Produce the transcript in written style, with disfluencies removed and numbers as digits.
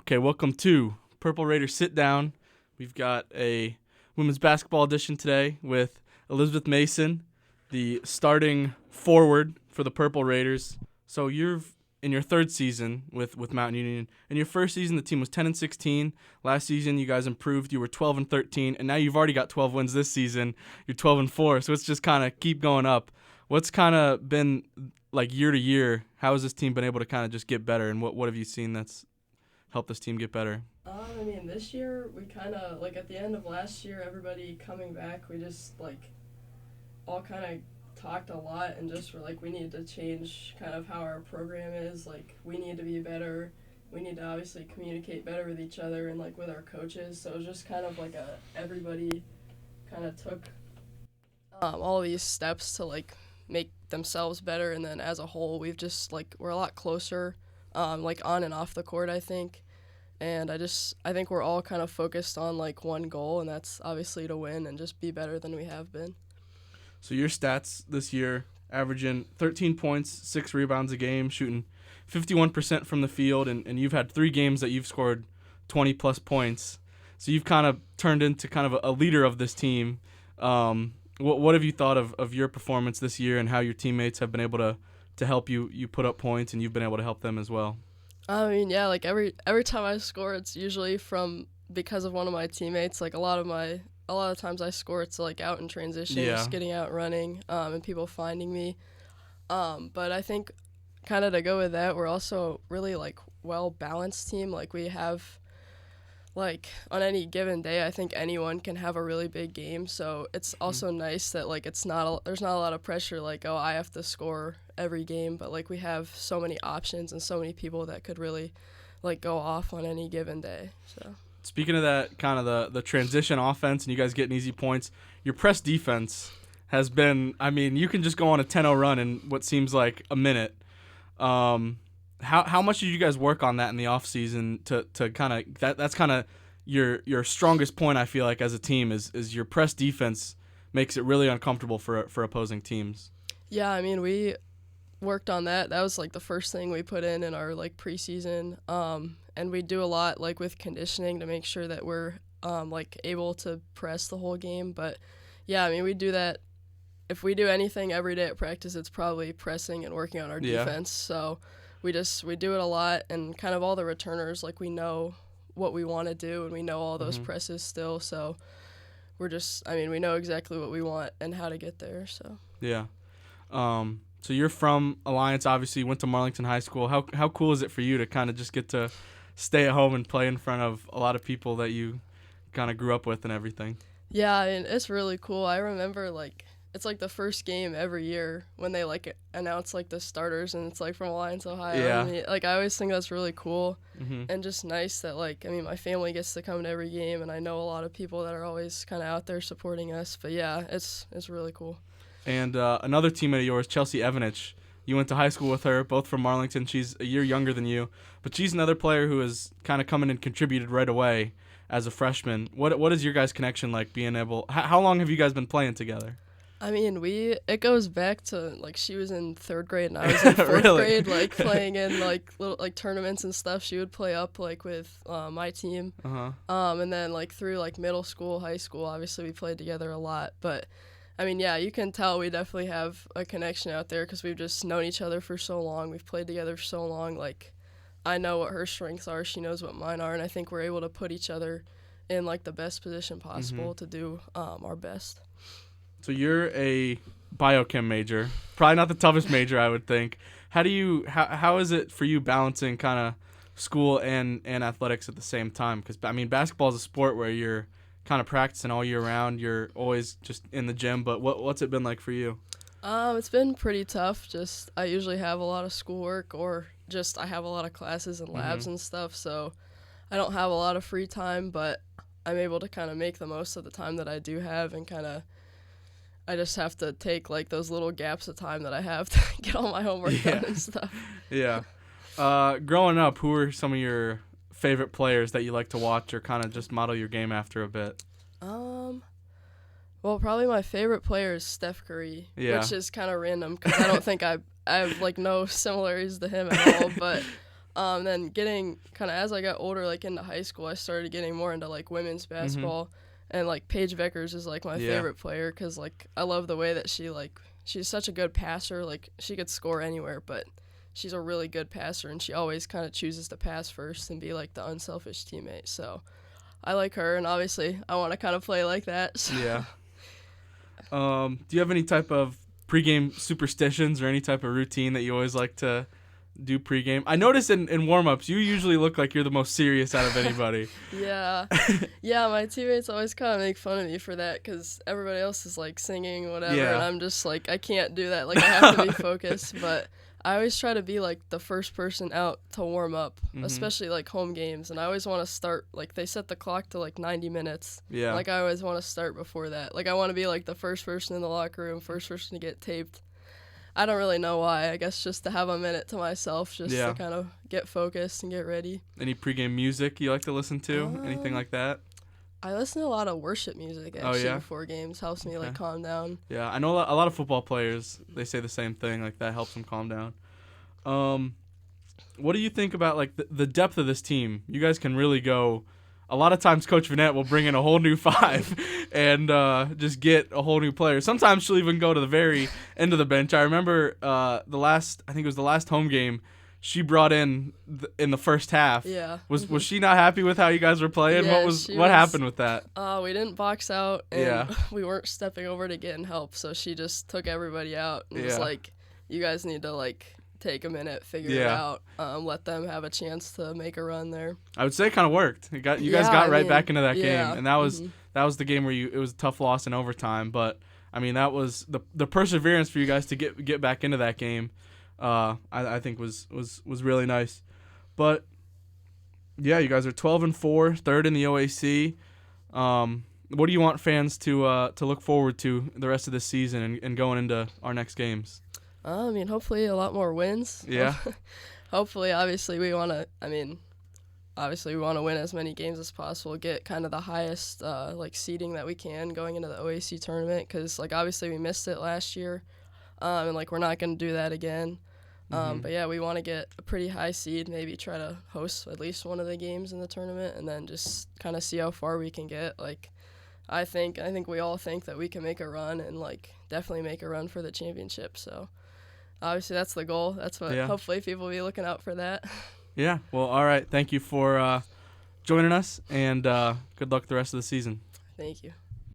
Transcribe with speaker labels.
Speaker 1: Okay, welcome to Purple Raider Sitdown. We've got a women's basketball edition today with Elizabeth Mason, the starting forward for the Purple Raiders. So you're in your third season with Mountain Union. In your first season, the team was 10-16. Last season, you guys improved. You were 12-13, and now you've already got 12 wins this season. You're 12-4, so it's just kind of keep going up. What's kind of been like year to year? How has this team been able to kind of just get better, and what have you seen that's help this team get better?
Speaker 2: This year we kind of, at the end of last year, everybody coming back, we just, all kind of talked a lot and just were we need to change kind of how our program is. We need to be better. We need to obviously communicate better with each other and, with our coaches. So it was just kind of everybody kind of took all these steps to, make themselves better. And then as a whole, we've just, we're a lot closer. On and off the court, I think. And I think we're all kind of focused on, one goal, and that's obviously to win and just be better than we have been.
Speaker 1: So your stats this year, averaging 13 points, 6 rebounds a game, shooting 51% from the field, and you've had 3 games that you've scored 20-plus points. So you've kind of turned into kind of a leader of this team. What have you thought of your performance this year and how your teammates have been able to help you put up points, and you've been able to help them as well?
Speaker 2: Every time I score, it's usually because of one of my teammates. A lot of times I score, it's out in transition, just getting out running, and people finding me. But I think kind of to go with that, we're also really well balanced team. We have on any given day, I think anyone can have a really big game. So it's also nice that there's not a lot of pressure. I have to score every game, but we have so many options and so many people that could really go off on any given day. So
Speaker 1: speaking of that, kind of the transition offense, and you guys getting easy points, your press defense has been. You can just go on a 10-0 run in what seems like a minute. How much did you guys work on that in the off season to kind of that's kind of your strongest point, I feel like, as a team is your press defense makes it really uncomfortable for opposing teams.
Speaker 2: Yeah, we worked on that. That was the first thing we put in our preseason, and we do a lot with conditioning to make sure that we're able to press the whole game. But yeah, we do that. If we do anything every day at practice, it's probably pressing and working on our defense. So we do it a lot, and kind of all the returners, we know what we want to do, and we know all those presses still. So we're just, we know exactly what we want and how to get there. So
Speaker 1: yeah. So you're from Alliance, obviously. You went to Marlington High School. How cool is it for you to kind of just get to stay at home and play in front of a lot of people that you kind of grew up with and everything?
Speaker 2: Yeah, it's really cool. I remember it's the first game every year when they announce the starters, and it's from Alliance, Ohio.
Speaker 1: Yeah.
Speaker 2: I always think that's really cool and just nice that my family gets to come to every game, and I know a lot of people that are always kind of out there supporting us. But yeah, it's really cool. And
Speaker 1: another teammate of yours, Chelsea Evanich, you went to high school with her, both from Marlington. She's a year younger than you, but she's another player who has kind of come in and contributed right away as a freshman. What is your guys' connection like, being able? How long have you guys been playing together?
Speaker 2: It goes back to she was in 3rd grade and I was in 4th
Speaker 1: Really?
Speaker 2: grade, playing in little tournaments and stuff. She would play up with my team, and then through middle school, high school, obviously we played together a lot. But yeah, you can tell we definitely have a connection out there because we've just known each other for so long. We've played together for so long. I know what her strengths are, she knows what mine are, and I think we're able to put each other in the best position possible to do our best.
Speaker 1: So you're a biochem major, probably not the toughest major, I would think. How is it for you balancing kind of school and athletics at the same time? Because basketball is a sport where you're kind of practicing all year round. You're always just in the gym. But what's it been like for you?
Speaker 2: It's been pretty tough. Just I usually have a lot of schoolwork, or just I have a lot of classes and labs and stuff. So I don't have a lot of free time, but I'm able to kind of make the most of the time that I do have, and kind of I just have to take those little gaps of time that I have to get all my homework done and stuff.
Speaker 1: Yeah. Growing up, who are some of your favorite players that you like to watch or kind of just model your game after a bit?
Speaker 2: Well, probably my favorite player is Steph Curry, which is kind of random because I don't think I have no similarities to him at all. But Then getting kind of as I got older, like into high school, I started getting more into like women's basketball, and like Paige Vickers is like my favorite player because like I love the way that she's such a good passer. Like she could score anywhere, but she's a really good passer, and she always kind of chooses to pass first and be like the unselfish teammate. So I like her, and obviously I want to kind of play like that. So.
Speaker 1: Yeah. Do you have any type of pregame superstitions or any type of routine that you always like to do pregame? I notice in warm-ups, you usually look like you're the most serious out of anybody.
Speaker 2: Yeah, my teammates always kind of make fun of me for that because everybody else is like singing whatever, and I'm just like, I can't do that. Like I have to be focused, but I always try to be like the first person out to warm up, especially like home games, and I always want to start, like they set the clock to like 90 minutes. Yeah. Like I always want to start before that. Like I want to be like the first person in the locker room, first person to get taped. I don't really know why. I guess just to have a minute to myself, just to kind of get focused and get ready. Any pregame music you like to listen to? Anything like that? I listen to a lot of worship music actually before games. Helps me like calm down. Yeah, I know a lot of football players. They say the same thing. Like that helps them calm down. What do you think about like the depth of this team? You guys can really go. A lot of times, Coach Vanette will bring in a whole new five and just get a whole new player. Sometimes she'll even go to the very end of the bench. I remember I think it was the last home game. She brought in the first half. Yeah. Was she not happy with how you guys were playing? Yeah, what happened with that? We didn't box out, and we weren't stepping over to get in help, so she just took everybody out and was like, "You guys need to like take a minute, figure it out, let them have a chance to make a run there." I would say it kind of worked. You guys got right back into that game, and that was the game where it was a tough loss in overtime, but I mean that was the perseverance for you guys to get back into that game. I think was really nice, but yeah, you guys are 12-4, third in the OAC. What do you want fans to look forward to the rest of this season and going into our next games? I mean, hopefully a lot more wins. Yeah. Hopefully, obviously we want to win as many games as possible, get kind of the highest like seeding that we can going into the OAC tournament, because like obviously we missed it last year, and like we're not going to do that again. But yeah, we want to get a pretty high seed, maybe try to host at least one of the games in the tournament, and then just kind of see how far we can get. Like, I think we all think that we can make a run and like definitely make a run for the championship. So obviously that's the goal. That's what hopefully people will be looking out for that. Yeah. Well, all right. Thank you for joining us, and good luck the rest of the season. Thank you.